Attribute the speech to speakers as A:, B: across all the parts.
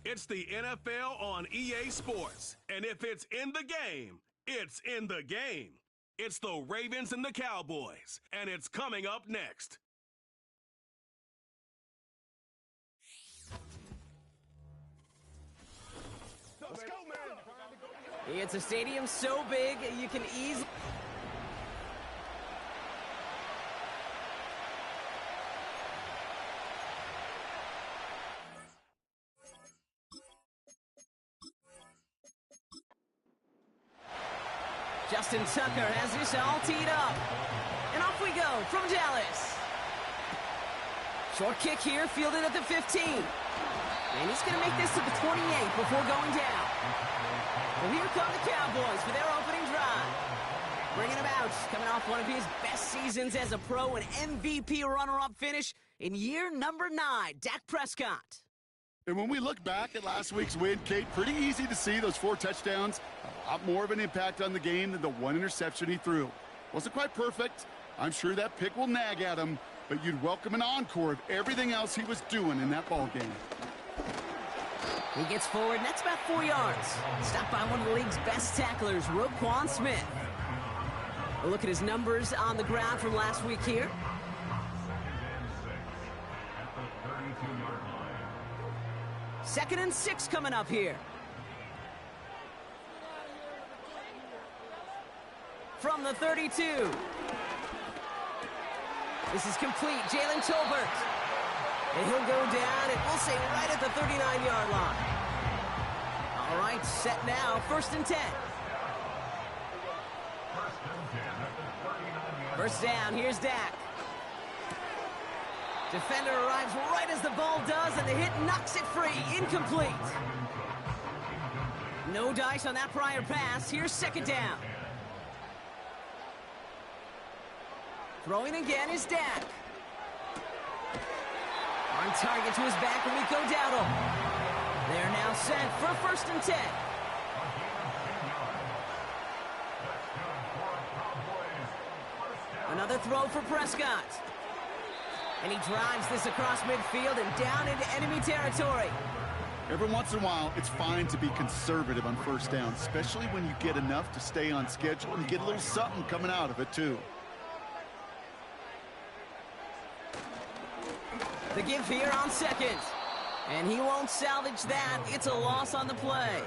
A: It's the NFL on EA Sports. And if it's in the game, it's in the game. It's the Ravens and the Cowboys. And it's coming up next.
B: Let's go, man.
C: It's a stadium so big you can easily... Justin Tucker has this all teed up. And off we go from Dallas. Short kick here, fielded at the 15. And he's going to make this to the 28 before going down. Well, here come the Cowboys for their opening drive. Bringing him out, coming off one of his best seasons as a pro, an MVP runner-up finish in year number 9, Dak Prescott.
B: And when we look back at last week's win, Kate, pretty easy to see those 4 touchdowns. A lot more of an impact on the game than the 1 interception he threw. Wasn't quite perfect. I'm sure that pick will nag at him, but you'd welcome an encore of everything else he was doing in that ball game.
C: He gets forward, and that's about 4 yards. Stopped by one of the league's best tacklers, Roquan Smith. A look at his numbers on the ground from last week here. Second and 6 coming up here. From the 32. This is complete. Jalen Tolbert. And he'll go down, and we'll say right at the 39-yard line. All right, set now. First and 10. First down. Here's Dak. Defender arrives right as the ball does, and the hit knocks it free. Incomplete. No dice on that prior pass. Here's second down. Throwing again is Dak. On target to his back, Rico Dowdle. They're now set for first and 10. Another throw for Prescott. And he drives this across midfield and down into enemy territory.
B: Every once in a while, it's fine to be conservative on first down, especially when you get enough to stay on schedule and get a little something coming out of it, too.
C: The give here on second. And he won't salvage that. It's a loss on the play.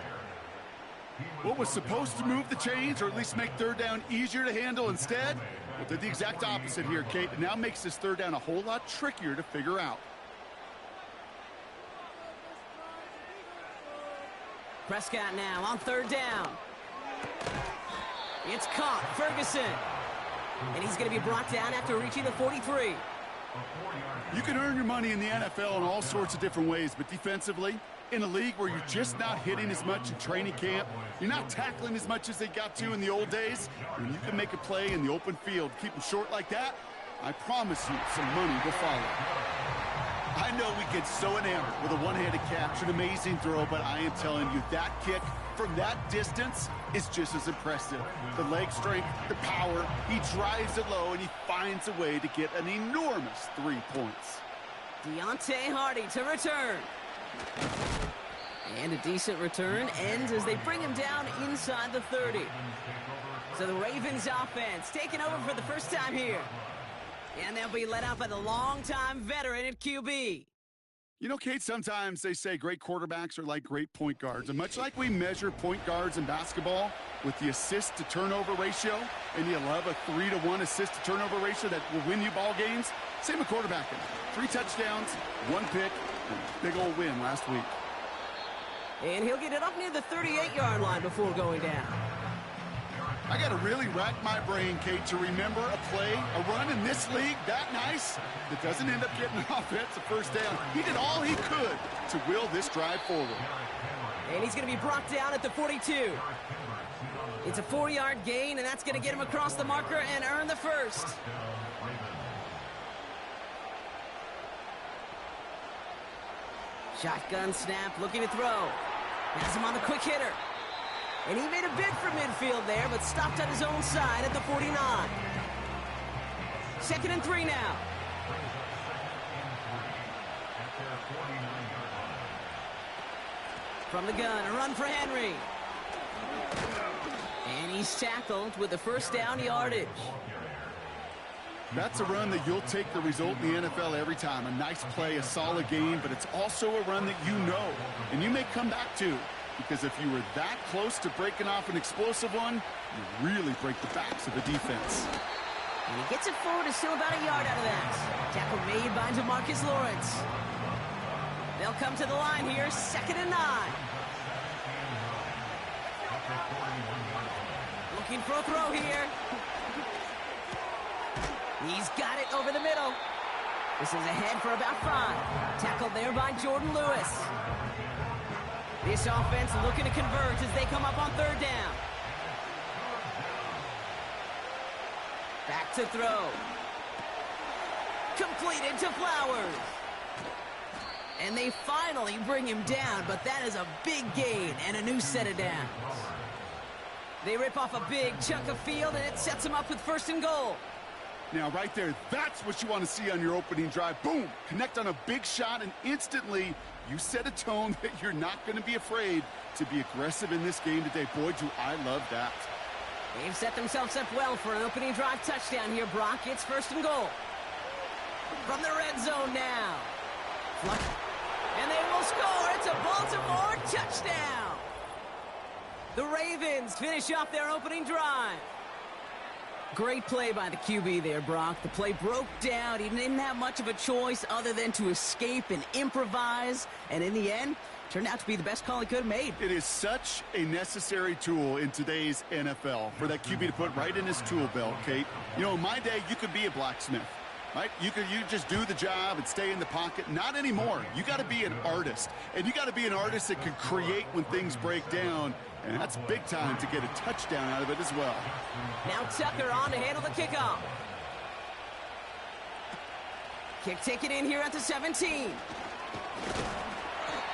B: What was supposed to move the chains, or at least make third down easier to handle instead? Well, did the exact opposite here, Kate. It now makes this third down a whole lot trickier to figure out.
C: Prescott now on third down. It's caught. Ferguson. And he's going to be brought down after reaching the 43.
B: You can earn your money in the NFL in all sorts of different ways, but defensively, in a league where you're just not hitting as much in training camp, you're not tackling as much as they got to in the old days, when you can make a play in the open field, keep them short like that, I promise you some money will follow. I know we get so enamored with a one-handed catch, an amazing throw, but I am telling you, that kick from that distance is just as impressive. The leg strength, the power, he drives it low, and he finds a way to get an enormous 3 points.
C: Deontay Hardy to return. And a decent return ends as they bring him down inside the 30. So the Ravens offense taking over for the first time here. And they'll be led out by the longtime veteran at QB.
B: You know, Kate, sometimes they say great quarterbacks are like great point guards. And much like we measure point guards in basketball with the assist-to-turnover ratio, and you love a 3-to-1 assist-to-turnover ratio that will win you ball games, same with quarterbacking. 3 touchdowns, 1 pick, and a big old win last week.
C: And he'll get it up near the 38-yard line before going down.
B: I got to really rack my brain, Kate, to remember a play, a run in this league that nice that doesn't end up getting an offensive first down. He did all he could to will this drive forward.
C: And he's going to be brought down at the 42. It's a 4-yard gain, and that's going to get him across the marker and earn the first. Shotgun snap, looking to throw. Has him on the quick hitter. And he made a bid for midfield there, but stopped on his own side at the 49. Second and 3 now. From the gun, a run for Henry. And he's tackled with the first down yardage.
B: That's a run that you'll take the result in the NFL every time. A nice play, a solid game, but it's also a run that you know and you may come back to, because if you were that close to breaking off an explosive one, you really break the backs of the defense.
C: And he gets it forward, is still about a yard out of that. Tackle made by DeMarcus Lawrence. They'll come to the line here, 2nd and 9. Looking for a throw here. He's got it over the middle. This is ahead for about 5. Tackled there by Jordan Lewis. This offense looking to convert as they come up on 3rd down. Back to throw. Completed to Flowers. And they finally bring him down, but that is a big gain and a new set of downs. They rip off a big chunk of field, and it sets them up with 1st and goal.
B: Now, right there, that's what you want to see on your opening drive. Boom! Connect on a big shot, and instantly you set a tone that you're not going to be afraid to be aggressive in this game today. Boy, do I love that.
C: They've set themselves up well for an opening drive touchdown here, Brock. It's 1st and goal. From the red zone now. And they will score. It's a Baltimore touchdown. The Ravens finish off their opening drive. Great play by the QB there, Brock. The play broke down. He didn't have much of a choice other than to escape and improvise. And in the end, turned out to be the best call he could have made.
B: It is such a necessary tool in today's NFL for that QB to put right in his tool belt, Kate. You know, in my day, you could be a blacksmith, right? You just do the job and stay in the pocket. Not anymore. You got to be an artist. And you got to be an artist that can create when things break down. And that's big time to get a touchdown out of it as well.
C: Now Tucker on to handle the kickoff. Kick taken in here at the 17.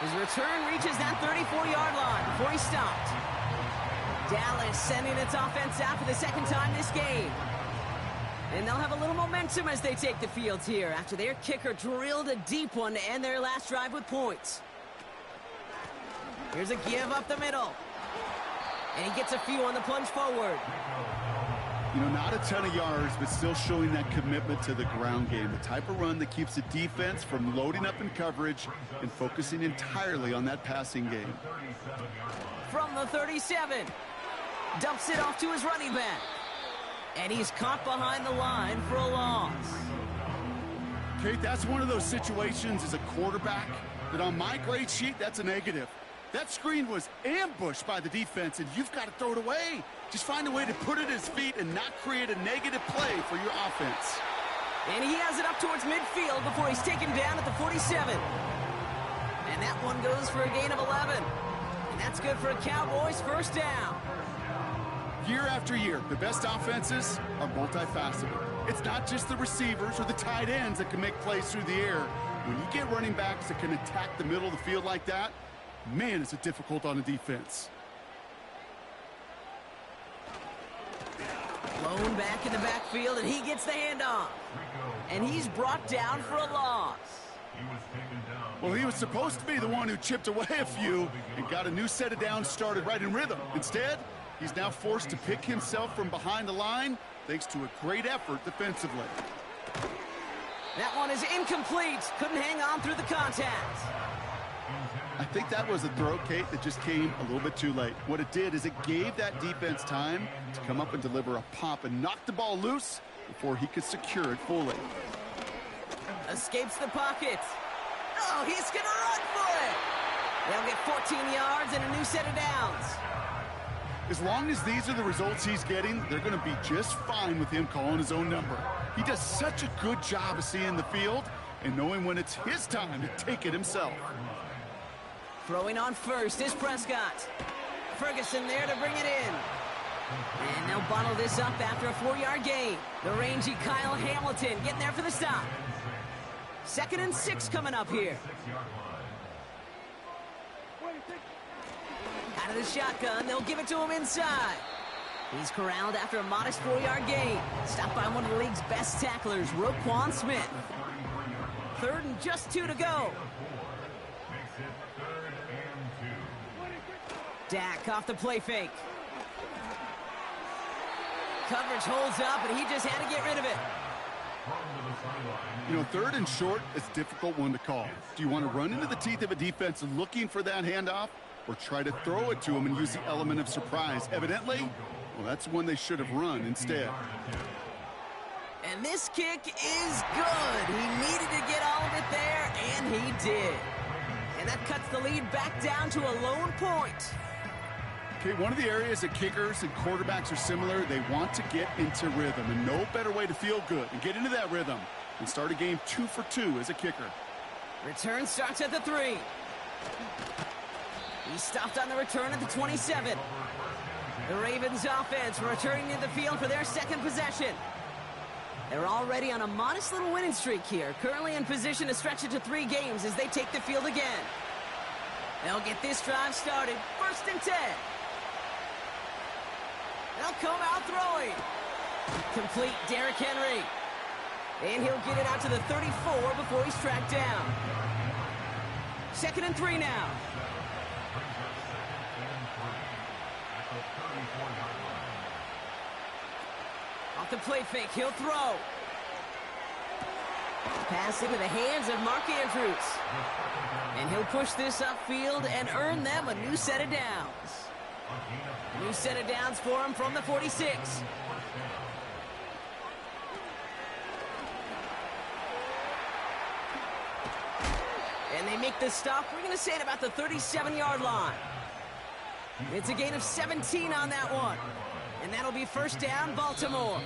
C: His return reaches that 34-yard line before he stopped. Dallas sending its offense out for the 2nd time this game. And they'll have a little momentum as they take the field here after their kicker drilled a deep one to end their last drive with points. Here's a give up the middle. And he gets a few on the plunge forward.
B: You know, not a ton of yards, but still showing that commitment to the ground game. The type of run that keeps the defense from loading up in coverage and focusing entirely on that passing game.
C: From the 37. Dumps it off to his running back. And he's caught behind the line for a loss.
B: Kate, that's one of those situations as a quarterback that on my grade sheet, that's a negative. That screen was ambushed by the defense, and you've got to throw it away. Just find a way to put it at his feet and not create a negative play for your offense.
C: And he has it up towards midfield before he's taken down at the 47. And that one goes for a gain of 11. And that's good for a Cowboys 1st down.
B: Year after year, the best offenses are multifaceted. It's not just the receivers or the tight ends that can make plays through the air. When you get running backs that can attack the middle of the field like that, man, is it difficult on a defense.
C: Blown back in the backfield, and he gets the handoff. And he's brought down for a loss.
B: Well, he was supposed to be the one who chipped away a few and got a new set of downs started right in rhythm. Instead, he's now forced to pick himself from behind the line thanks to a great effort defensively.
C: That one is incomplete. Couldn't hang on through the contact.
B: I think that was a throw, Kate, that just came a little bit too late. What it did is it gave that defense time to come up and deliver a pop and knock the ball loose before he could secure it fully.
C: Escapes the pocket. Oh, he's going to run for it. They'll get 14 yards and a new set of downs.
B: As long as these are the results he's getting, they're going to be just fine with him calling his own number. He does such a good job of seeing the field and knowing when it's his time to take it himself.
C: Throwing on first is Prescott. Ferguson there to bring it in. And they'll bottle this up after a 4-yard gain. The rangy Kyle Hamilton getting there for the stop. 2nd and 6 coming up here. Out of the shotgun, they'll give it to him inside. He's corralled after a modest 4-yard gain. Stopped by one of the league's best tacklers, Roquan Smith. 3rd and just 2 to go. Dak off the play fake. Coverage holds up, and he just had to get rid of it.
B: You know, third and short is a difficult one to call. Do you want to run into the teeth of a defense looking for that handoff, or try to throw it to him and use the element of surprise? Evidently, well, that's one they should have run instead.
C: And this kick is good. He needed to get all of it there, and he did. And that cuts the lead back down to a lone point.
B: Okay, one of the areas that kickers and quarterbacks are similar, they want to get into rhythm, and no better way to feel good and get into that rhythm than start a game 2 for 2 as a kicker.
C: Return starts at the 3. He stopped on the return at the 27. The Ravens offense returning to the field for their second possession. They're already on a modest little winning streak here, currently in position to stretch it to 3 games as they take the field again. They'll get this drive started, 1st and 10. They'll come out throwing. Complete Derrick Henry. And he'll get it out to the 34 before he's tracked down. 2nd and 3 now. Off the play fake, he'll throw. Pass into the hands of Mark Andrews. And he'll push this upfield and earn them a new set of downs. New set of downs for him from the 46. And they make the stop. We're going to say at about the 37-yard line. It's a gain of 17 on that one. And that'll be 1st down, Baltimore.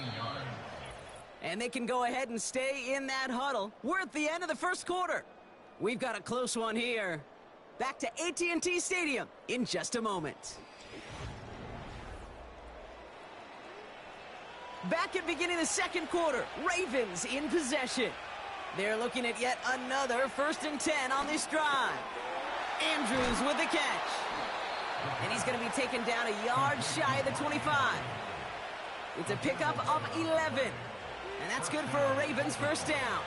C: And they can go ahead and stay in that huddle. We're at the end of the 1st quarter. We've got a close one here. Back to AT&T Stadium in just a moment. Back at beginning of the 2nd quarter, Ravens in possession. They're looking at yet another 1st and 10 on this drive. Andrews with the catch. And he's going to be taken down a yard shy of the 25. It's a pickup of 11. And that's good for a Ravens 1st down.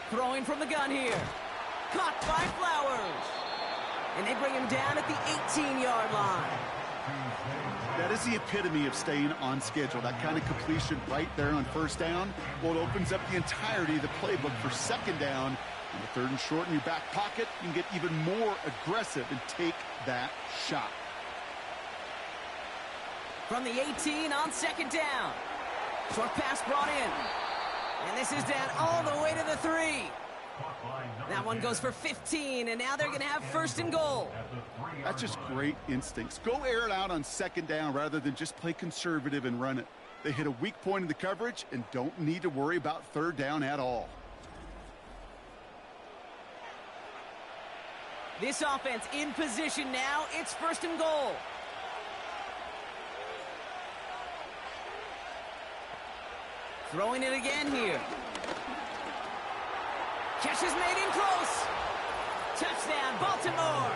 C: Throwing from the gun here. Caught by Flowers. And they bring him down at the 18-yard line.
B: That is the epitome of staying on schedule. That kind of completion right there on 1st down. Well, it opens up the entirety of the playbook for 2nd down. And the 3rd and short in your back pocket, you can get even more aggressive and take that shot.
C: From the 18 on 2nd down. Short pass brought in. And this is down all the way to the 3. That one goes for 15, and now they're going to have 1st and goal.
B: That's just great instincts. Go air it out on 2nd down rather than just play conservative and run it. They hit a weak point in the coverage and don't need to worry about 3rd down at all.
C: This offense in position now. It's 1st and goal. Throwing it again here. Catch is made in close. Touchdown, Baltimore.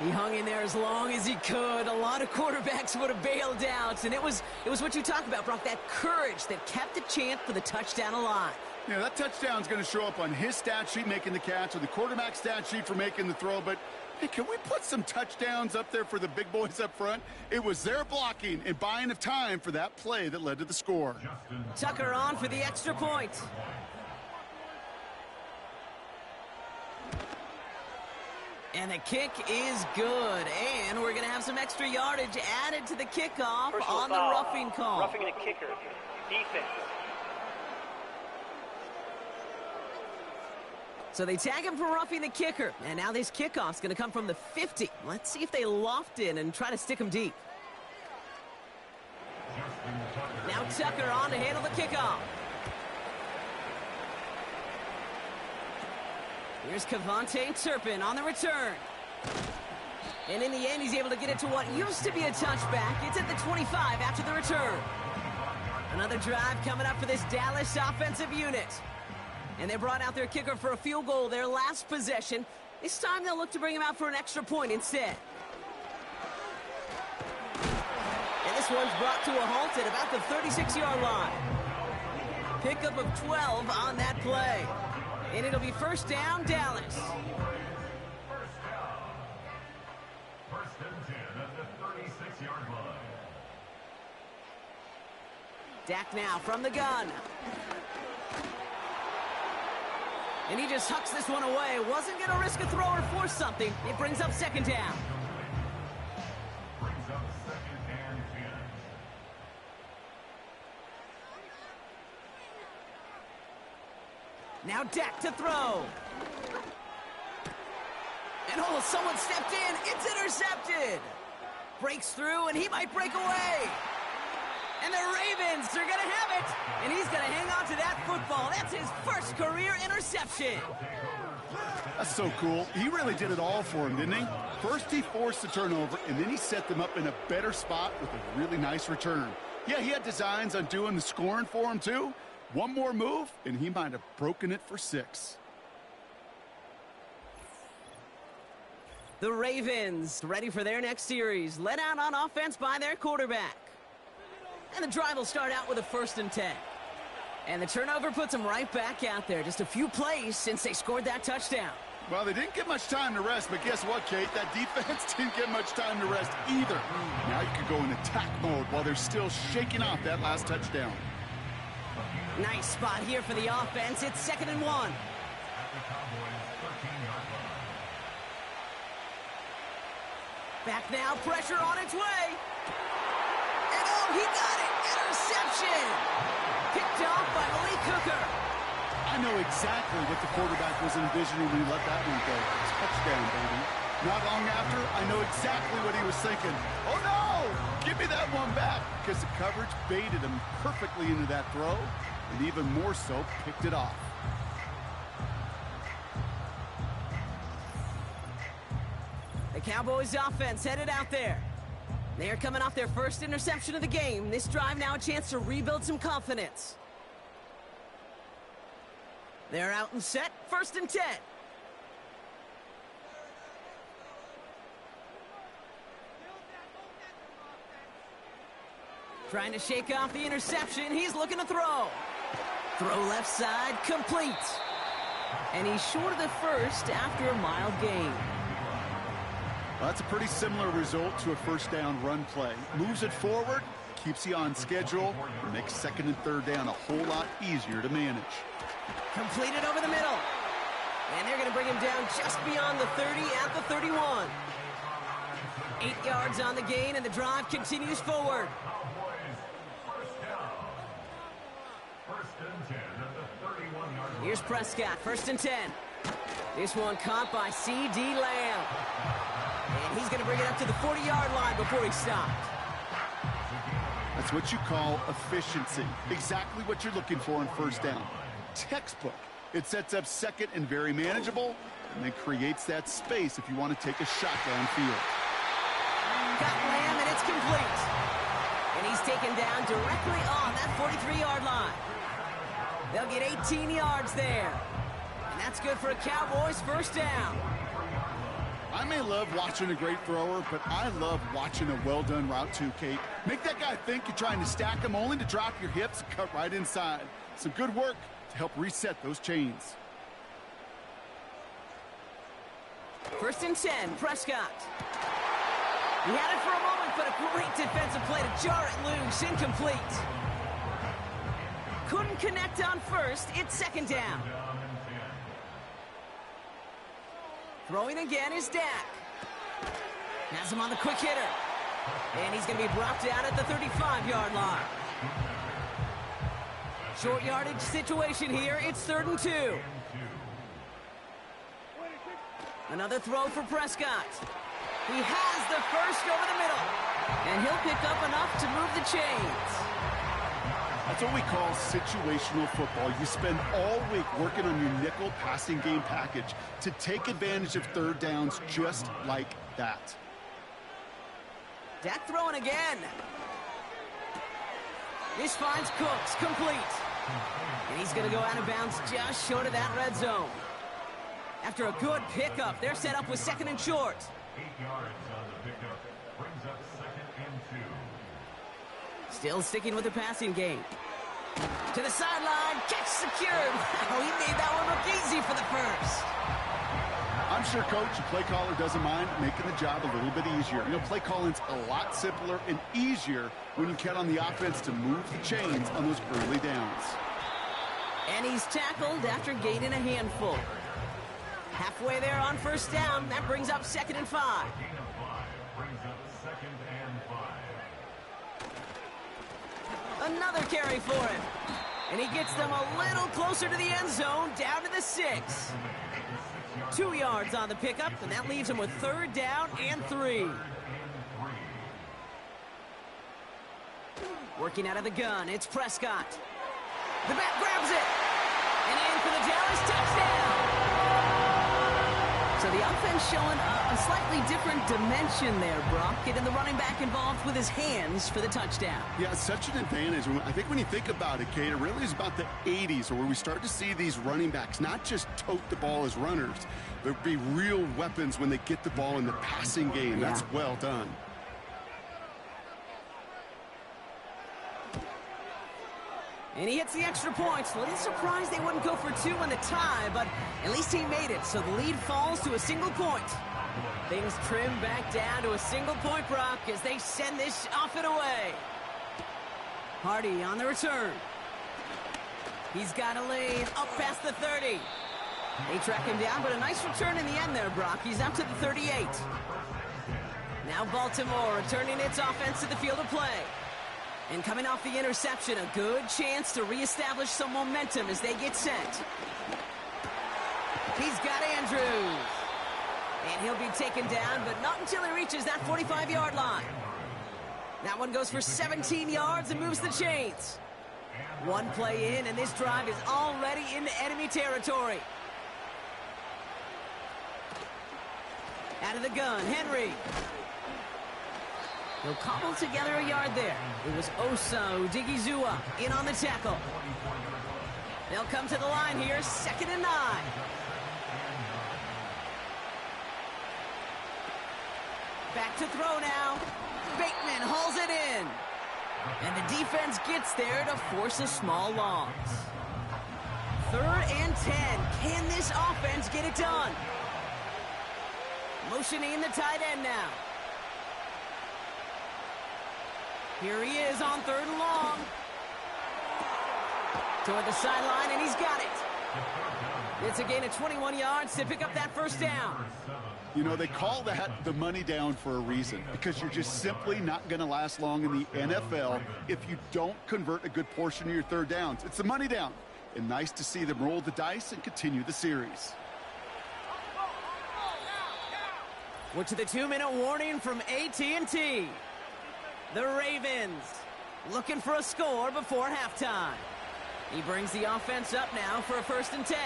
C: He hung in there as long as he could. A lot of quarterbacks would have bailed out. And it was what you talk about, Brock, that courage that kept the chance for the touchdown alive.
B: Yeah, that touchdown's going to show up on his stat sheet making the catch or the quarterback stat sheet for making the throw. But, hey, can we put some touchdowns up there for the big boys up front? It was their blocking and buying of time for that play that led to the score.
C: Tucker on for the extra point. And the kick is good. And we're going to have some extra yardage added to the kickoff on the roughing call.
D: Roughing the kicker. Defense.
C: So they tag him for roughing the kicker. And now this kickoff's going to come from the 50. Let's see if they loft in and try to stick him deep. Now Tucker on to handle the kickoff. Here's Kevontae Turpin on the return. And in the end, he's able to get it to what used to be a touchback. It's at the 25 after the return. Another drive coming up for this Dallas offensive unit. And they brought out their kicker for a field goal their last possession. This time they'll look to bring him out for an extra point instead. And this one's brought to a halt at about the 36-yard line. Pickup of 12 on that play. And it'll be first down, Dallas.
E: First and 10 at the 36-yard line.
C: Dak now from the gun. And he just hucks this one away. Wasn't going to risk a throw or force something. It brings up second down.
E: Brings up second and 10.
C: Now Dak to throw. And oh, someone stepped in. It's intercepted. Breaks through, and he might break away. And the Ravens are going to have it. And he's going to hang on to that football. That's his first career interception.
B: That's so cool. He really did it all for him, didn't he? First, he forced the turnover, and then he set them up in a better spot with a really nice return. Yeah, he had designs on doing the scoring for him, too. One more move, and he might have broken it for 6.
C: The Ravens ready for their next series. Led out on offense by their quarterback. And the drive will start out with a 1st and 10. And the turnover puts them right back out there. Just a few plays since they scored that touchdown.
B: Well, they didn't get much time to rest, but guess what, Kate? That defense didn't get much time to rest either. Now you could go in attack mode while they're still shaking off that last touchdown.
C: Nice spot here for the offense. It's 2nd and 1.
E: At the Cowboys' 13-yard line.
C: Back now, pressure on its way. And oh, he got it! Interception! Picked off by Malik Hooker.
B: I know exactly what the quarterback was envisioning when he let that one go. Touchdown, baby. Not long after, I know exactly what he was thinking. Oh, no! Give me that one back! Because the coverage baited him perfectly into that throw, and even more so, picked it off.
C: The Cowboys offense headed out there. They are coming off their first interception of the game. This drive now a chance to rebuild some confidence. They're out and set. 1st and 10. Trying to shake off the interception. He's looking to throw. Throw left side, complete. And he's short of the first after a mild gain.
B: Well, that's a pretty similar result to a first down run play. Moves it forward, keeps you on schedule, and makes 2nd and 3rd down a whole lot easier to manage.
C: Completed over the middle. And they're going to bring him down just beyond the 30 at the 31. 8 yards on the gain, and the drive continues forward.
E: First down. 1st and 10 at the 31-yard line.
C: Here's Prescott, 1st and 10. This one caught by C.D. Lamb. And he's going to bring it up to the 40-yard line before he stopped.
B: That's what you call efficiency. Exactly what you're looking for in first down. Textbook. It sets up 2nd and very manageable, and then creates that space if you want to take a shot downfield.
C: Got Lamb, and it's complete. And he's taken down directly on that 43-yard line. They'll get 18 yards there. And that's good for a Cowboys first down.
B: I may love watching a great thrower, but I love watching a well-done route too, Kate. Make that guy think you're trying to stack him only to drop your hips and cut right inside. Some good work to help reset those chains.
C: 1st and 10, Prescott. He had it for a moment, but a great defensive play to jar it loose. Incomplete. Couldn't connect on first. It's 2nd down. Throwing again is Dak. Has him on the quick hitter. And he's going to be brought down at the 35-yard line. Short yardage situation here. It's 3rd and 2. Another throw for Prescott. He has the first over the middle. And he'll pick up enough to move the chains.
B: That's what we call situational football. You spend all week working on your nickel passing game package to take advantage of 3rd downs just like that.
C: Dak throwing again. This finds Cooks, complete. And he's going to go out of bounds just short of that red zone. After a good pickup, they're set up with 2nd and short.
E: 8 yards on the pickup. Brings up 2nd and 2.
C: Still sticking with the passing game. To the sideline, catch secured. Wow, he made that one look easy for the first.
B: I'm sure coach and play caller doesn't mind making the job a little bit easier. You know, play calling's a lot simpler and easier when you count on the offense to move the chains on those early downs.
C: And he's tackled after gaining a handful. Halfway there on first down. That brings up 2nd and 5.
E: Gain of 5 brings up 2nd and 5.
C: Another carry for him. And he gets them a little closer to the end zone, down to the 6. 2 yards on the pickup, and that leaves him with 3rd down and 3. Working out of the gun, it's Prescott. The back grabs it. And in for the Dallas touchdown. So the offense showing a slightly different dimension there, Brock. Getting the running back involved with his hands for the touchdown.
B: Yeah, it's such an advantage. I think when you think about it, Kate, it really is about the 80s where we start to see these running backs not just tote the ball as runners. There'll be real weapons when they get the ball in the passing game.
C: Yeah.
B: That's well done.
C: And he hits the extra points. A little surprised they wouldn't go for 2 in the tie, but at least he made it. So the lead falls to a single point. Things trim back down to a single point, Brock, as they send this off and away. Hardy on the return. He's got a lane up past the 30. They track him down, but a nice return in the end there, Brock. He's up to the 38. Now Baltimore returning its offense to the field of play. And coming off the interception, a good chance to reestablish some momentum as they get set. He's got Andrews. And he'll be taken down, but not until he reaches that 45-yard line. That one goes for 17 yards and moves the chains. One play in, and this drive is already into enemy territory. Out of the gun, Henry. He'll cobble together a yard there. It was Osa Odigizua in on the tackle. They'll come to the line here, 2nd and 9. Back to throw now. Bateman hauls it in. And the defense gets there to force a small loss. 3rd and 10. Can this offense get it done? Motioning the tight end now. Here he is on 3rd and long. Toward the sideline, and he's got it. It's a gain of 21 yards to pick up that first down.
B: You know, they call that the money down for a reason, because you're just simply not going to last long in the NFL if you don't convert a good portion of your 3rd downs. It's the money down. And nice to see them roll the dice and continue the series.
C: We're to the 2-minute warning from AT&T. The Ravens looking for a score before halftime. He brings the offense up now for a 1st and 10.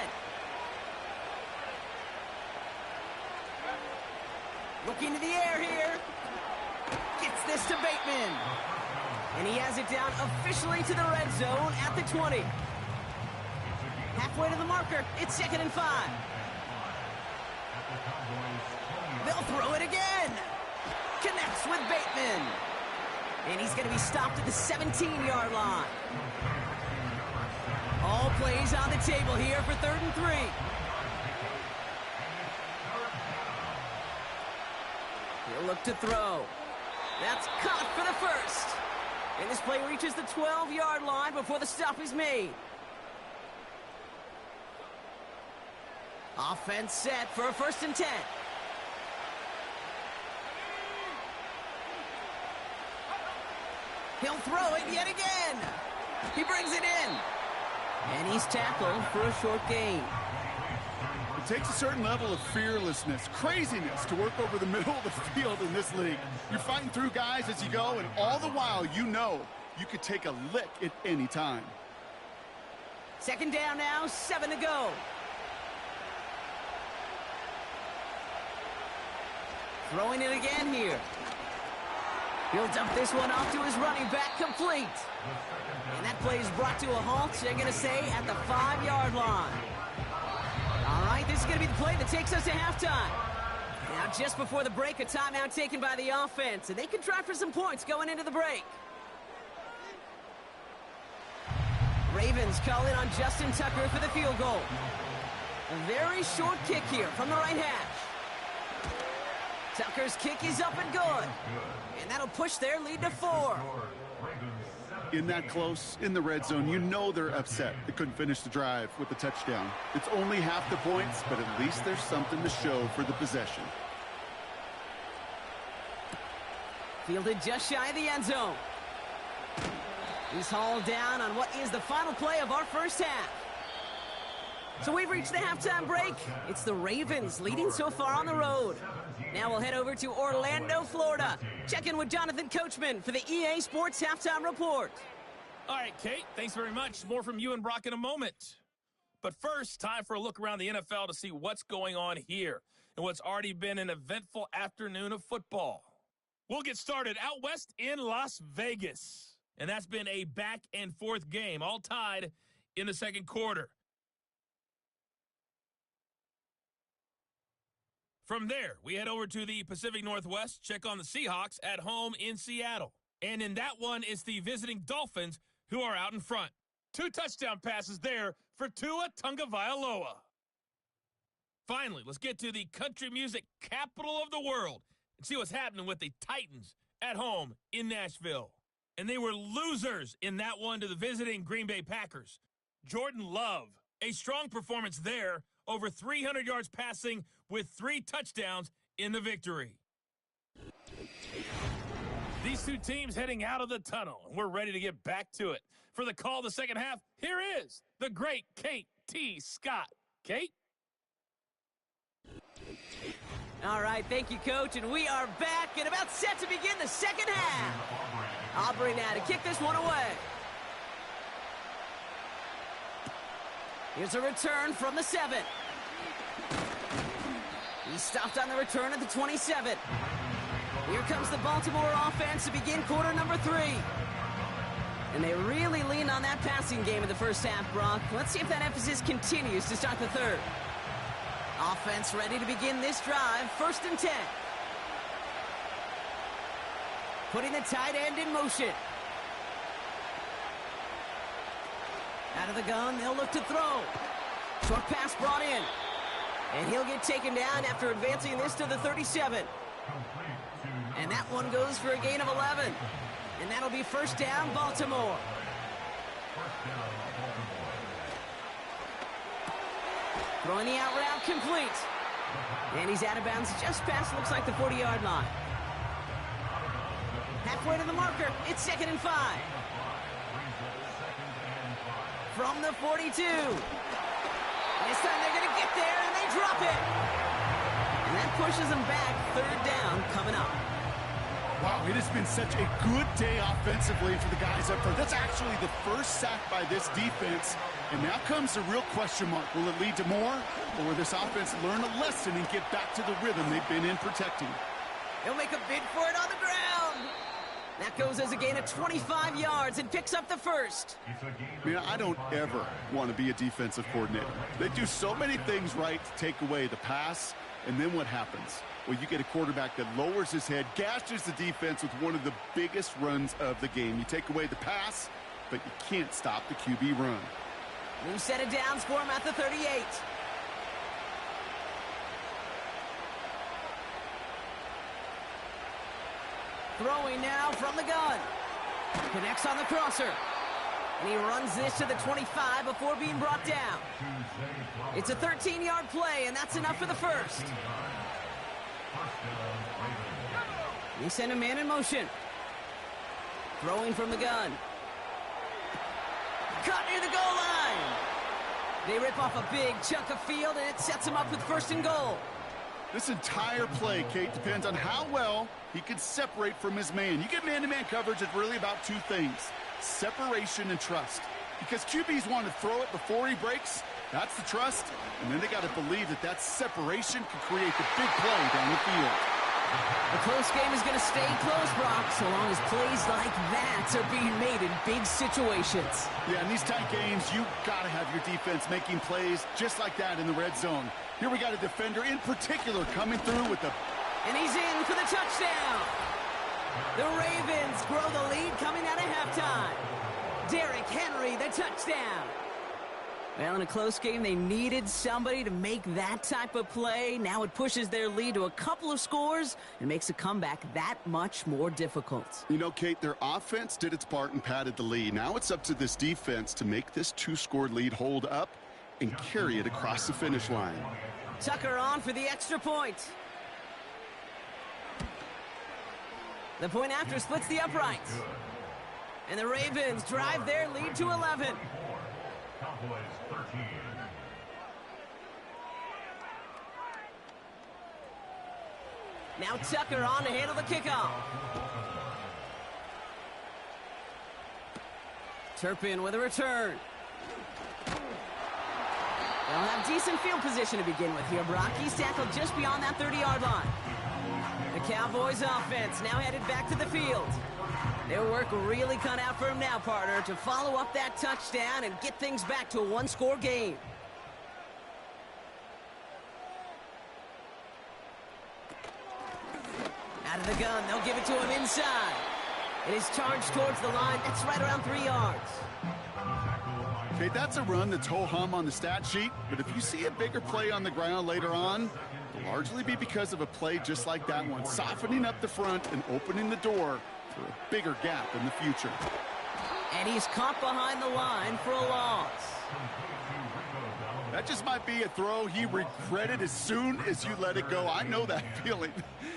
C: Looking to the air here. Gets this to Bateman. And he has it down officially to the red zone at the 20. Halfway to the marker. It's 2nd and 5. They'll throw it again. Connects with Bateman. And he's going to be stopped at the 17-yard line. All plays on the table here for 3rd and 3. He'll look to throw. That's caught for the first. And this play reaches the 12-yard line before the stop is made. Offense set for a 1st and 10. He'll throw it yet again. He brings it in. And he's tackled for a short gain.
B: It takes a certain level of fearlessness, craziness to work over the middle of the field in this league. You're fighting through guys as you go, and all the while you know you could take a lick at any time.
C: 2nd down now, 7 to go. Throwing it again here. He'll dump this one off to his running back, complete. And that play is brought to a halt, they're going to say, at the 5-yard line. All right, this is going to be the play that takes us to halftime. Now, just before the break, a timeout taken by the offense, and they can try for some points going into the break. Ravens call in on Justin Tucker for the field goal. A very short kick here from the right hash. Tucker's kick is up and good. And that'll push their lead to 4.
B: In that close, in the red zone, you know they're upset they couldn't finish the drive with the touchdown. It's only half the points, but at least there's something to show for the possession.
C: Fielded just shy of the end zone. He's hauled down on what is the final play of our first half. So we've reached the halftime break. It's the Ravens leading so far on the road. Now we'll head over to Orlando, Florida. Check in with Jonathan Coachman for the EA Sports Halftime Report.
F: All right, Kate, thanks very much. More from you and Brock in a moment. But first, time for a look around the NFL to see what's going on here and what's already been an eventful afternoon of football. We'll get started out west in Las Vegas. And that's been a back-and-forth game, all tied in the second quarter. From there, we head over to the Pacific Northwest, check on the Seahawks at home in Seattle. And in that one, it's the visiting Dolphins who are out in front. 2 touchdown passes there for Tua Tagovailoa. Finally, let's get to the country music capital of the world and see what's happening with the Titans at home in Nashville. And they were losers in that one to the visiting Green Bay Packers. Jordan Love, a strong performance there, over 300 yards passing with 3 touchdowns in the victory. These two teams heading out of the tunnel, and we're ready to get back to it. For the call of the second half, here is the great Kate T. Scott. Kate?
C: All right, thank you, Coach, and we are back and about set to begin the second half. Aubrey now to kick this one away. Here's a return from the 7. He's stopped on the return at the 27. Here comes the Baltimore offense to begin quarter number 3. And they really leaned on that passing game in the first half, Brock. Let's see if that emphasis continues to start the third. Offense ready to begin this drive, 1st and 10. Putting the tight end in motion. Out of the gun, they'll look to throw. Short pass brought in. And he'll get taken down after advancing this to the 37. And that one goes for a gain of 11. And that'll be 1st down, Baltimore. Throwing the out route complete. And he's out of bounds just past, looks like the 40-yard line. Halfway to the marker, it's 2nd and 5. From the 42. This time they're going to get there, and they drop it. And that pushes them back, 3rd down coming up.
B: Wow, it has been such a good day offensively for the guys up front. That's actually the first sack by this defense. And now comes the real question mark. Will it lead to more? Or will this offense learn a lesson and get back to the rhythm they've been in protecting?
C: He'll make a bid for it on the ground. That goes as a gain of 25 yards and picks up the 1st.
B: Man, I don't ever want to be a defensive coordinator. They do so many things right to take away the pass, and then what happens? Well, you get a quarterback that lowers his head, gashes the defense with one of the biggest runs of the game. You take away the pass, but you can't stop the QB run.
C: New set of downs for him at the 38. Throwing now from the gun. Connects on the crosser. And he runs this to the 25 before being brought down. It's a 13-yard play, and that's enough for the 1st. He sent a man in motion. Throwing from the gun. Caught near the goal line. They rip off a big chunk of field, and it sets him up with 1st and goal.
B: This entire play, Kate, depends on how well he can separate from his man. You get man-to-man coverage, it's really about 2 things, separation and trust. Because QBs want to throw it before he breaks, that's the trust, and then they got to believe that that separation can create the big play down the field.
C: The close game is going to stay close, Brock, so long as plays like that are being made in big situations.
B: Yeah, in these tight games, you got to have your defense making plays just like that in the red zone. Here we got a defender in particular coming through with the...
C: And he's in for the touchdown. The Ravens grow the lead coming out of halftime. Derrick Henry, the touchdown. Well, in a close game, they needed somebody to make that type of play. Now it pushes their lead to a couple of scores and makes a comeback that much more difficult.
B: You know, Kate, their offense did its part and padded the lead. Now it's up to this defense to make this 2-score lead hold up and carry it across the finish line.
C: Tucker on for the extra point. The point after splits the uprights. And the Ravens drive their lead to 11.
E: Cowboys 13.
C: Now Tucker on to handle the kickoff. Turpin with a return. They'll have decent field position to begin with here, Brock. He's tackled just beyond that 30-yard line. The Cowboys offense now headed back to the field. Their work really cut out for him now, partner, to follow up that touchdown and get things back to a one-score game. Out of the gun, they'll give it to him inside. It is charged towards the line. That's right around 3 yards.
B: Okay, that's a run that's ho-hum on the stat sheet, but if you see a bigger play on the ground later on, it'll largely be because of a play just like that one, softening up the front and opening the door for a bigger gap in the future.
C: And he's caught behind the line for a loss.
B: That just might be a throw he regretted as soon as you let it go. I know that feeling.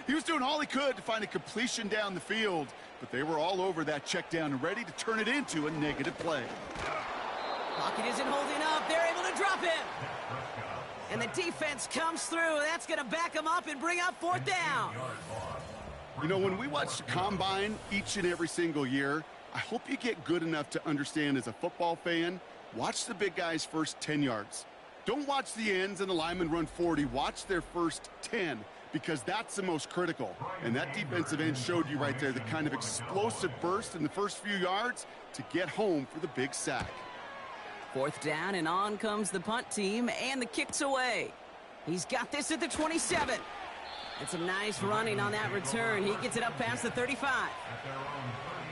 B: He was doing all he could to find a completion down the field, but they were all over that check down and ready to turn it into a negative play.
C: Pocket isn't holding up. They're able to drop him. And the defense comes through. That's going to back him up and bring up fourth down.
B: You know, when we watch the Combine each and every single year, I hope you get good enough to understand as a football fan, watch the big guys' first 10 yards. Don't watch the ends and the linemen run 40. Watch their first 10, because that's the most critical. And that defensive end showed you right there the kind of explosive burst in the first few yards to get home for the big sack.
C: Fourth down, and on comes the punt team, and the kick's away. He's got this at the 27. And some nice running on that return. He gets it up past the 35.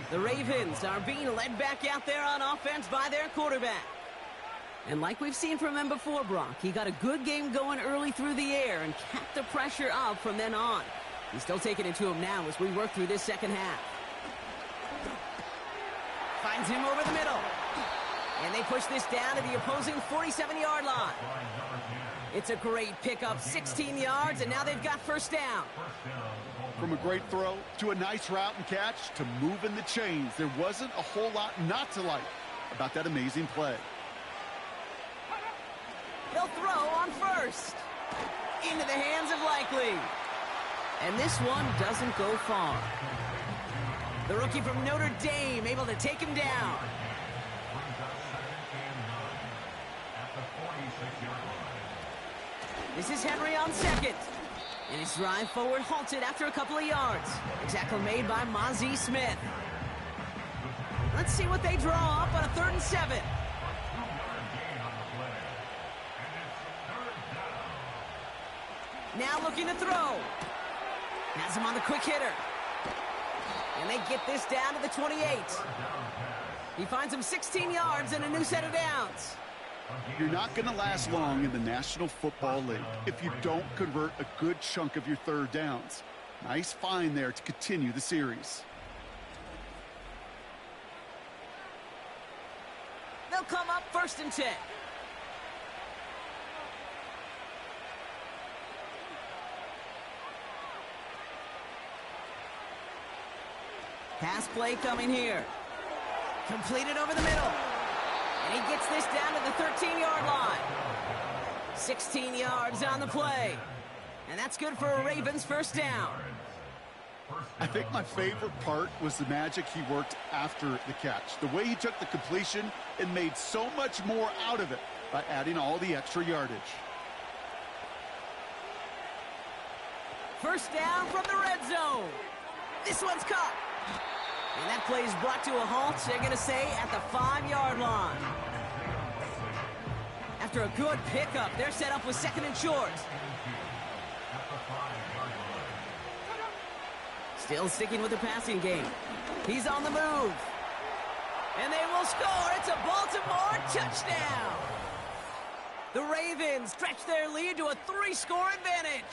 C: The Ravens are being led back out there on offense by their quarterback. And like we've seen from him before, Brock, he got a good game going early through the air and kept the pressure up from then on. He's still taking it to him now as we work through this second half. Finds him over the middle. And they push this down to the opposing 47-yard line. It's a great pickup, 16 yards, and now they've got first down.
B: From a great throw to a nice route and catch to moving the chains, there wasn't a whole lot not to like about that amazing play.
C: They'll throw on first. Into the hands of Likely. And this one doesn't go far. The rookie from Notre Dame able to take him down. This is Henry on second. And his drive forward halted after a couple of yards. A tackle made by Mozzie Smith. Let's see what they draw up on a 3rd and 7. Now looking to throw. Has him on the quick hitter. And they get this down to the 28. He finds him 16 yards and a new set of downs.
B: You're not going to last long in the National Football League if you don't convert a good chunk of your third downs. Nice find there to continue the series.
C: They'll come up 1st and 10. Pass play coming here. Completed over the middle. And he gets this down to the 13-yard line. 16 yards on the play. And that's good for a Ravens first down.
B: I think my favorite part was the magic he worked after the catch. The way he took the completion and made so much more out of it by adding all the extra yardage.
C: First down from the red zone. This one's caught. And that play is brought to a halt, they're going to say, at the 5-yard line. After a good pickup, they're set up with 2nd and short. Still sticking with the passing game. He's on the move. And they will score. It's a Baltimore touchdown. The Ravens stretch their lead to a 3-score advantage.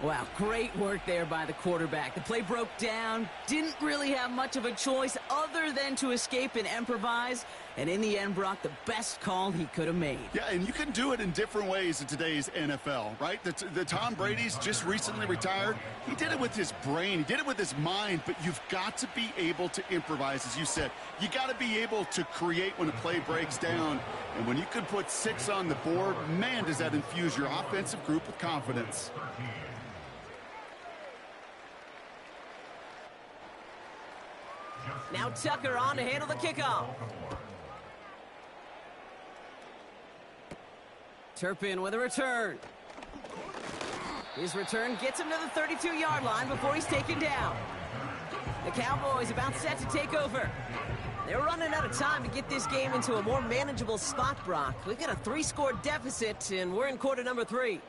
C: Wow, great work there by the quarterback. The play broke down, didn't really have much of a choice other than to escape and improvise, and in the end, Brock, the best call he could have made.
B: Yeah, and you can do it in different ways in today's NFL, right? The Tom Brady's just recently retired. He did it with his brain. He did it with his mind, but you've got to be able to improvise, as you said. You got to be able to create when a play breaks down, and when you can put 6 on the board, man, does that infuse your offensive group with confidence.
C: Now Tucker on to handle the kickoff. Turpin with a return. His return gets him to the 32-yard line before he's taken down. The Cowboys about set to take over. They're running out of time to get this game into a more manageable spot, Brock. We've got a 3-score deficit, and we're in quarter number 3.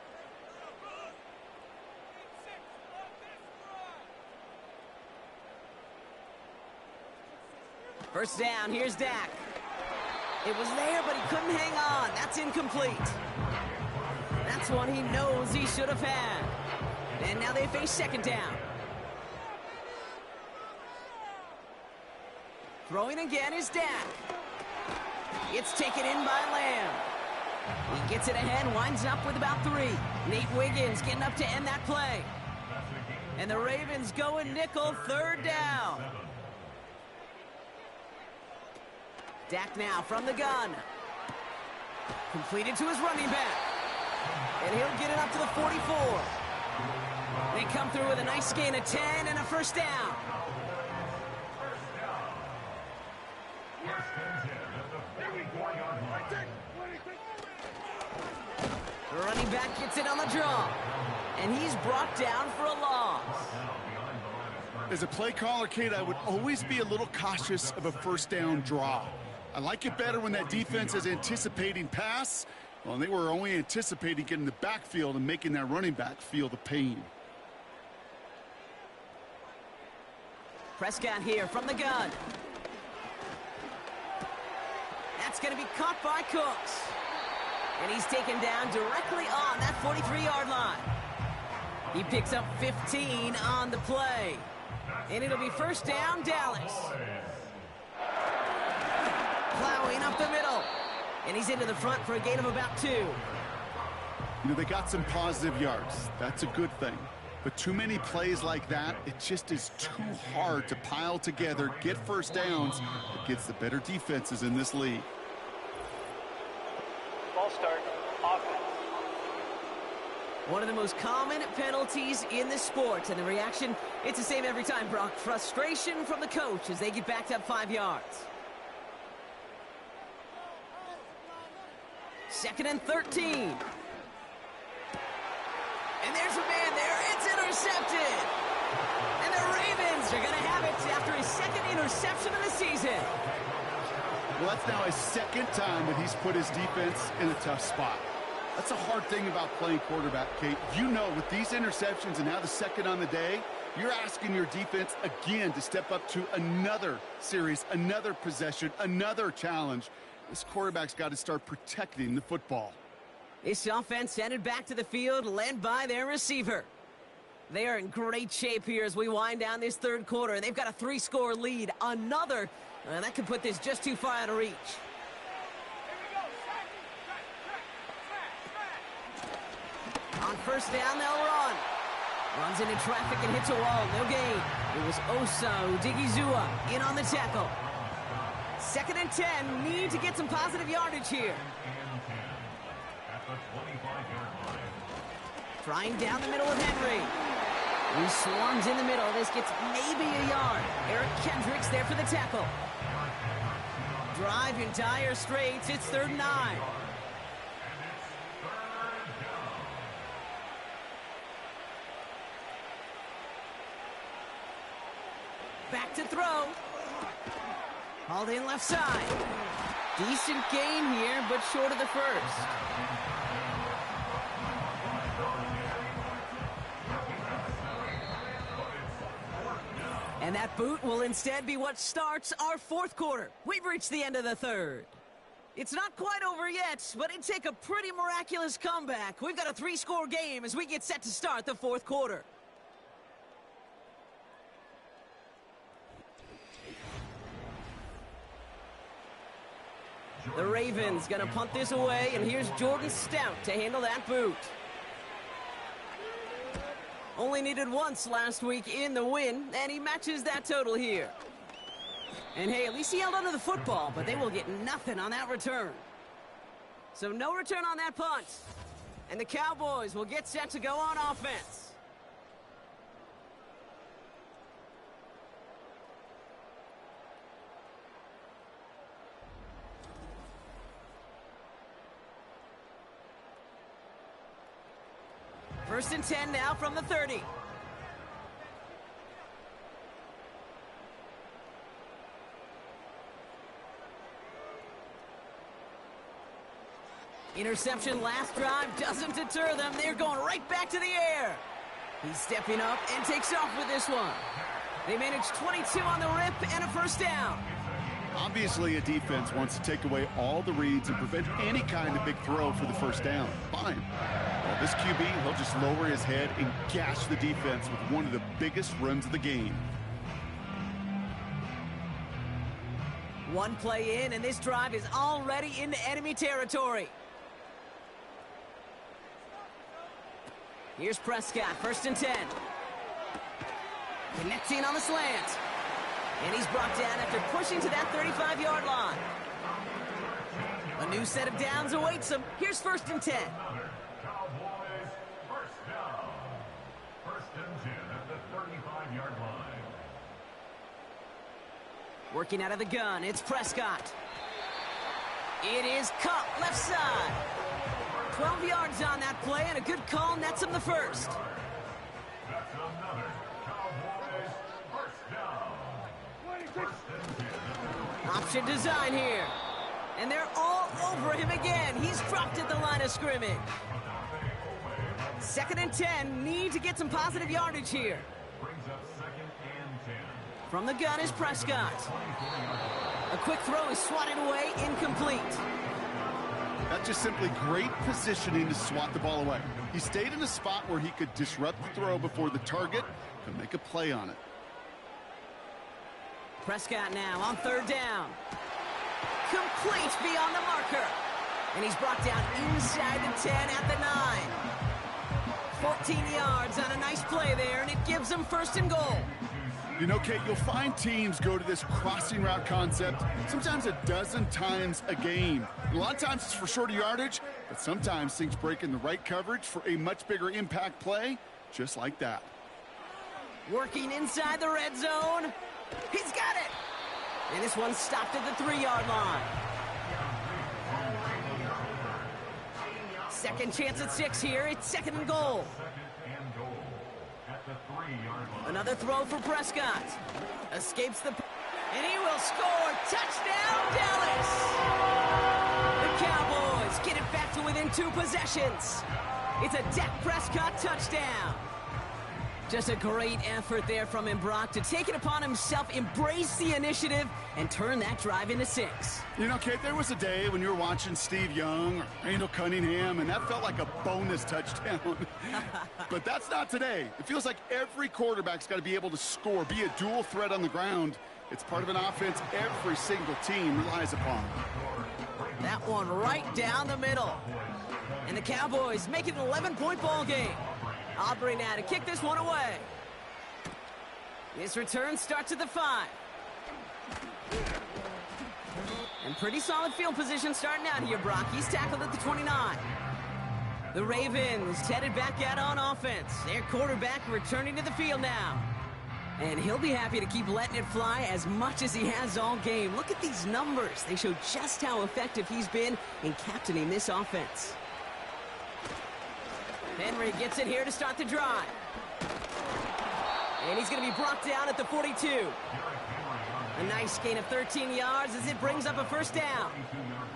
C: First down, here's Dak. It was there, but he couldn't hang on. That's incomplete. That's one he knows he should have had. And now they face second down. Throwing again is Dak. It's taken in by Lamb. He gets it ahead, winds up with about 3. Nate Wiggins getting up to end that play. And the Ravens go in nickel, third down. Dak now from the gun. Completed to his running back. And he'll get it up to the 44. They come through with a nice gain of 10 and a first down. The running back gets it on the draw. And he's brought down for a loss.
B: As a play caller, Kate, I would always be a little cautious of a first down draw. I like it better when that defense is anticipating pass. Well, they were only anticipating getting the backfield and making that running back feel the pain.
C: Prescott here from the gun. That's going to be caught by Cooks. And he's taken down directly on that 43-yard line. He picks up 15 on the play. And it'll be first down, Dallas. Plowing up the middle. And he's into the front for a gain of about 2.
B: You know, they got some positive yards. That's a good thing. But too many plays like that, it just is too hard to pile together, get first downs against the better defenses in this league.
D: Ball start, offense.
C: One of the most common penalties in the sport. And the reaction, it's the same every time, Brock. Frustration from the coach as they get backed up 5 yards. Second and 13. And there's a man there. It's intercepted. And the Ravens are going to have it after his second interception of the season.
B: Well, that's now his second time that he's put his defense in a tough spot. That's a hard thing about playing quarterback, Kate. You know, with these interceptions and now the second on the day, you're asking your defense again to step up to another series, another possession, another challenge. This quarterback's got to start protecting the football.
C: This offense headed back to the field, led by their receiver. They are in great shape here as we wind down this third quarter. They've got a 3-score lead. Another, that could put this just too far out of reach. On first down, they'll run. Runs into traffic and hits a wall. No gain. It was Osa Odigizua in on the tackle. Second and 10. Need to get some positive yardage here. Trying down the middle of Henry. He swarms in the middle. This gets maybe a yard. Eric Kendricks there for the tackle. Drive in dire straits. It's 3rd and 9. Back to throw. Hauled in left side. Decent gain here, but short of the first. And that boot will instead be what starts our fourth quarter. We've reached the end of the third. It's not quite over yet, but it'd take a pretty miraculous comeback. We've got a 3-score game as we get set to start the fourth quarter. The Ravens gonna punt this away, and here's Jordan Stout to handle that boot. Only needed once last week in the win, and he matches that total here. And hey, at least he held onto the football, but they will get nothing on that return. So no return on that punt. And the Cowboys will get set to go on offense. First and 10 now from the 30. Interception last drive doesn't deter them. They're going right back to the air. He's stepping up and takes off with this one. They manage 22 on the rip and a first down.
B: Obviously, a defense wants to take away all the reads and prevent any kind of big throw for the first down. Fine. Well, this QB, he'll just lower his head and gash the defense with one of the biggest runs of the game.
C: One play in, and this drive is already into enemy territory. Here's Prescott, first and 10. Connecting on the slant. And he's brought down after pushing to that 35-yard line. A new set of downs awaits him. Here's first and 10.
E: Cowboys first down. First and 10 at the 35-yard line.
C: Working out of the gun, it's Prescott. It is Cup, left side. 12 yards on that play, and a good call nets him the first.
E: That's another Cowboys first down. First and 10 at the
C: Option design here. And they're all over him again. He's dropped at the line of scrimmage. Second and 10, need to get some positive yardage here.
E: brings up second and 10.
C: From the gun is Prescott. A quick throw is swatted away, incomplete.
B: That's just simply great positioning to swat the ball away. He stayed in a spot where he could disrupt the throw before the target could make a play on it.
C: Prescott now on third down. Complete beyond the marker. And he's brought down inside the 10 at the 9. 14 yards on a nice play there, and it gives them first and goal.
B: You know, Kate, you'll find teams go to this crossing route concept sometimes a dozen times a game. A lot of times it's for shorter yardage, but sometimes things break in the right coverage for a much bigger impact play, just like that.
C: Working inside the red zone. He's got it. And this one stopped at the 3-yard line. Second chance at 6 here. It's second and goal.
E: Second and goal at the 3-yard line.
C: Another throw for Prescott. Escapes the... And he will score. Touchdown, Dallas! The Cowboys get it back to within 2 possessions. It's a Dak Prescott touchdown. Just a great effort there from him, Brock, to take it upon himself, embrace the initiative, and turn that drive into 6.
B: You know, Kate, there was a day when you were watching Steve Young or Randall Cunningham, and that felt like a bonus touchdown. But that's not today. It feels like every quarterback's got to be able to score, be a dual threat on the ground. It's part of an offense every single team relies upon.
C: That one right down the middle. And the Cowboys make it an 11-point ball game. Aubrey now to kick this one away. This return starts at the 5. And pretty solid field position starting out here, Brock. He's tackled at the 29. The Ravens headed back out on offense. Their quarterback returning to the field now. And he'll be happy to keep letting it fly as much as he has all game. Look at these numbers. They show just how effective he's been in captaining this offense. Henry gets it here to start the drive. And he's going to be brought down at the 42. A nice gain of 13 yards as it brings up a first down.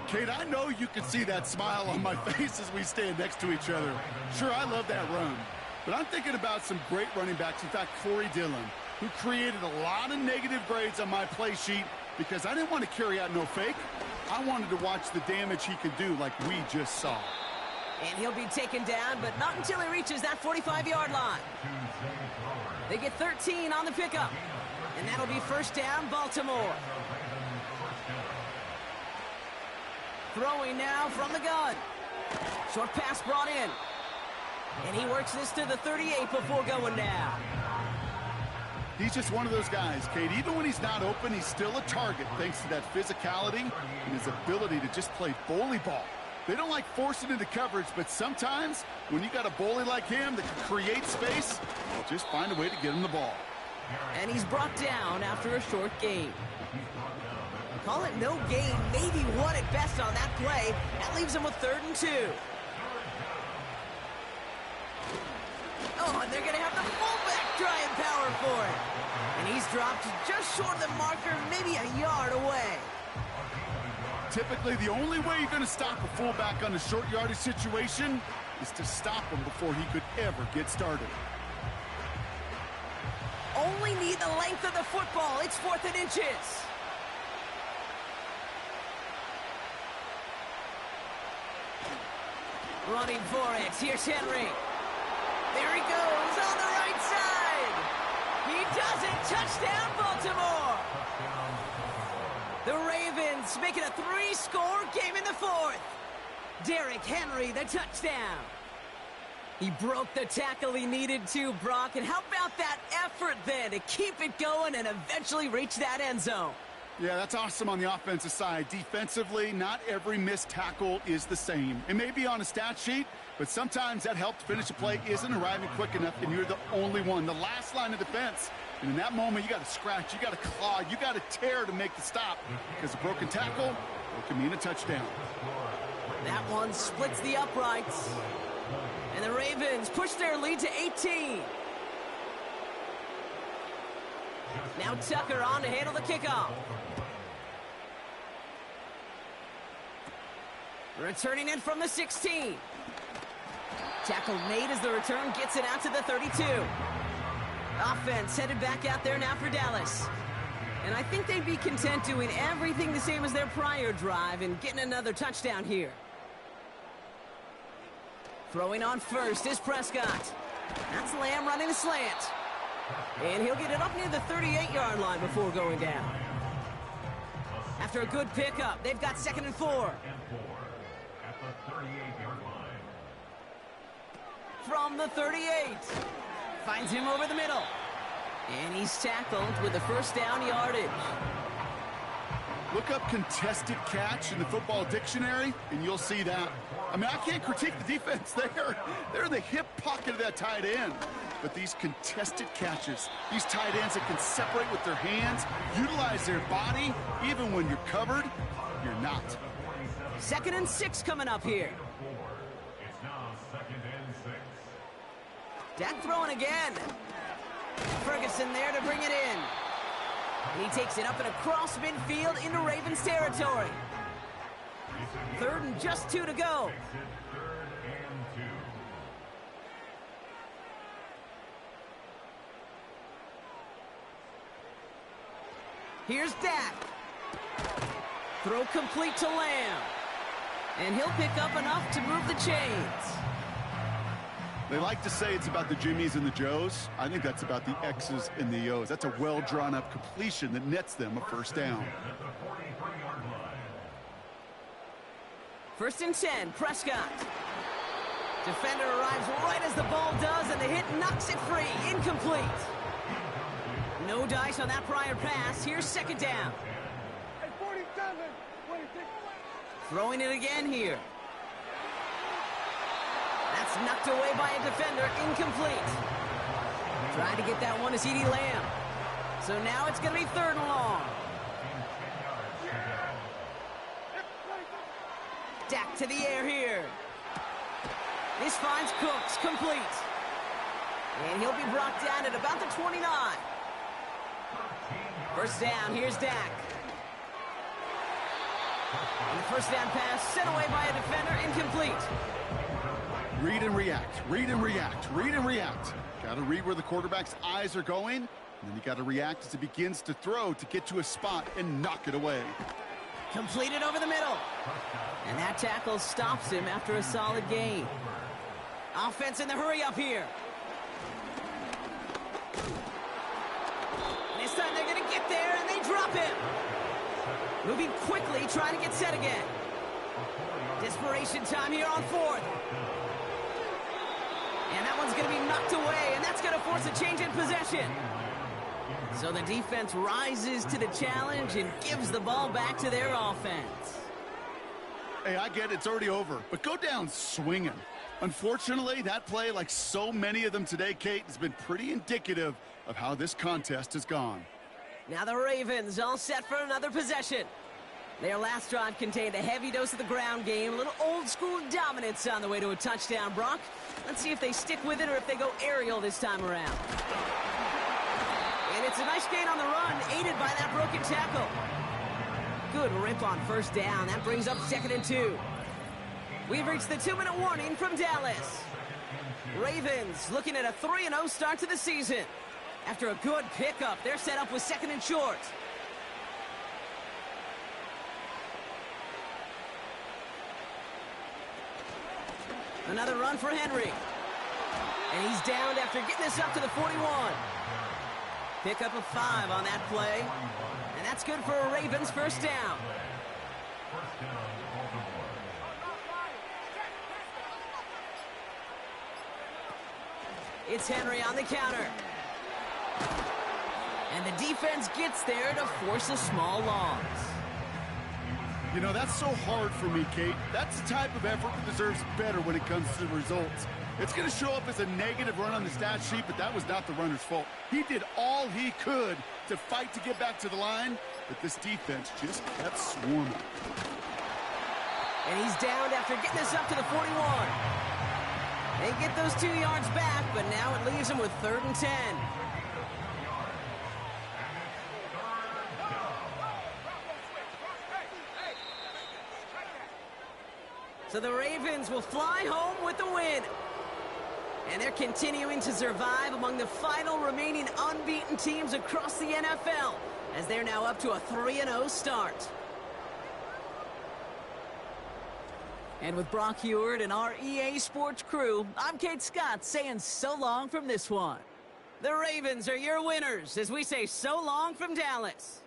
B: Kate, I know you can see that smile on my face as we stand next to each other. Sure, I love that run. But I'm thinking about some great running backs. In fact, Corey Dillon. who created a lot of negative grades on my play sheet because I didn't want to carry out no fake. I wanted to watch the damage he could do like we just saw.
C: And he'll be taken down, but not until he reaches that 45-yard line. They get 13 on the pickup. And that'll be first down, Baltimore. Throwing now from the gun. Short pass brought in. And he works this to the 38 before going down.
B: He's just one of those guys, Kate. Even when he's not open, he's still a target thanks to that physicality and his ability to just play bully ball. They don't like forcing into coverage, but sometimes when you got a bully like him that can create space, just find a way to get him the ball.
C: And he's brought down after a short gain. Call it no gain, maybe one at best on that play. That leaves him with 3rd and 2. Oh, and they're going to have the fullback trying power for it. And he's dropped just short of the marker, maybe a yard away.
B: Typically, the only way you're going to stop a fullback on a short yardage situation is to stop him before he could ever get started.
C: Only need the length of the football. It's 4th and inches. Running for it. Here's Henry. There he goes on the right side. He does it. Touchdown, Baltimore. The Ravens make it a 3-score game in the 4th. Derrick Henry, the touchdown. He broke the tackle he needed to, Brock. And how about that effort then to keep it going and eventually reach that end zone?
B: Yeah, that's awesome on the offensive side. Defensively, not every missed tackle is the same. It may be on a stat sheet, but sometimes that help to finish a play isn't arriving quick enough, and you're the only one. The last line of defense. And in that moment, you got to scratch, you got to claw, you got to tear to make the stop. Because a broken tackle, it can mean a touchdown.
C: That one splits the uprights. And the Ravens push their lead to 18. Now Tucker on to handle the kickoff. Returning in from the 16. Tackle made as the return gets it out to the 32. Offense headed back out there now for Dallas. And I think they'd be content doing everything the same as their prior drive and getting another touchdown here. Throwing on first is Prescott. That's Lamb running a slant. And he'll get it up near the 38-yard line before going down. After a good pickup, they've got 2nd and 4. From the 38. Finds him over the middle. And he's tackled with the first down yardage.
B: Look up contested catch in the football dictionary, and you'll see that. I mean, I can't critique the defense there. They're in the hip pocket of that tight end. But these contested catches, these tight ends that can separate with their hands, utilize their body, even when you're covered, you're not.
C: 2nd and 6 coming up here.
E: It's now 2nd and 6.
C: Dak throwing again. Ferguson there to bring it in. And he takes it up and across midfield into Ravens territory. 3rd and just 2 to go. Here's Dak. Throw complete to Lamb. And he'll pick up enough to move the chains.
B: They like to say it's about the Jimmies and the Joes. I think that's about the X's and the O's. That's a well-drawn-up completion that nets them a first down.
C: 1st and 10, Prescott. Defender arrives right as the ball does, and the hit knocks it free. Incomplete. No dice on that prior pass. Here's 2nd down. Throwing it again here. That's knocked away by a defender. Incomplete. Trying to get that one to CeeDee Lamb. So now it's going to be 3rd and long. Dak to the air here. This finds Cooks complete. And he'll be brought down at about the 29. First down, here's Dak. And the first down pass sent away by a defender, incomplete.
B: Read and react, read and react, read and react. Got to read where the quarterback's eyes are going And then you got to react as he begins to throw to get to a spot and knock it away.
C: Completed over the middle. And that tackle stops him after a solid gain. Offense in the hurry up here. And this time they're going to get there, and they drop him. Moving quickly, trying to get set again. Desperation time here on fourth. And that one's going to be knocked away, and that's going to force a change in possession. So the defense rises to the challenge and gives the ball back to their offense.
B: Hey, I get it's already over, but go down swinging. Unfortunately, that play, like so many of them today, Kate, has been pretty indicative of how this contest has gone.
C: Now the Ravens all set for another possession. Their last drive contained a heavy dose of the ground game, a little old-school dominance on the way to a touchdown, Brock. Let's see if they stick with it or if they go aerial this time around. And it's a nice gain on the run, aided by that broken tackle. Good rip on first down. That brings up 2nd and 2. We've reached the 2-minute warning from Dallas. Ravens looking at a 3-0 start to the season. After a good pickup, they're set up with 2nd and short. Another run for Henry. And he's downed after getting this up to the 41. Pickup of 5 on that play. And that's good for a Ravens first down. It's Henry on the counter. And the defense gets there to force a small loss.
B: You know, that's so hard for me, Kate. That's the type of effort that deserves better when it comes to the results. It's going to show up as a negative run on the stat sheet, but that was not the runner's fault. He did all he could to fight to get back to the line, but this defense just kept swarming.
C: And he's downed after getting this up to the 41. They get those 2 yards back, but now it leaves him with 3rd and 10. So the Ravens will fly home with the win. And they're continuing to survive among the final remaining unbeaten teams across the NFL, as they're now up to a 3-0 start. And with Brock Heward and our EA Sports crew, I'm Kate Scott saying so long from this one. The Ravens are your winners as we say so long from Dallas.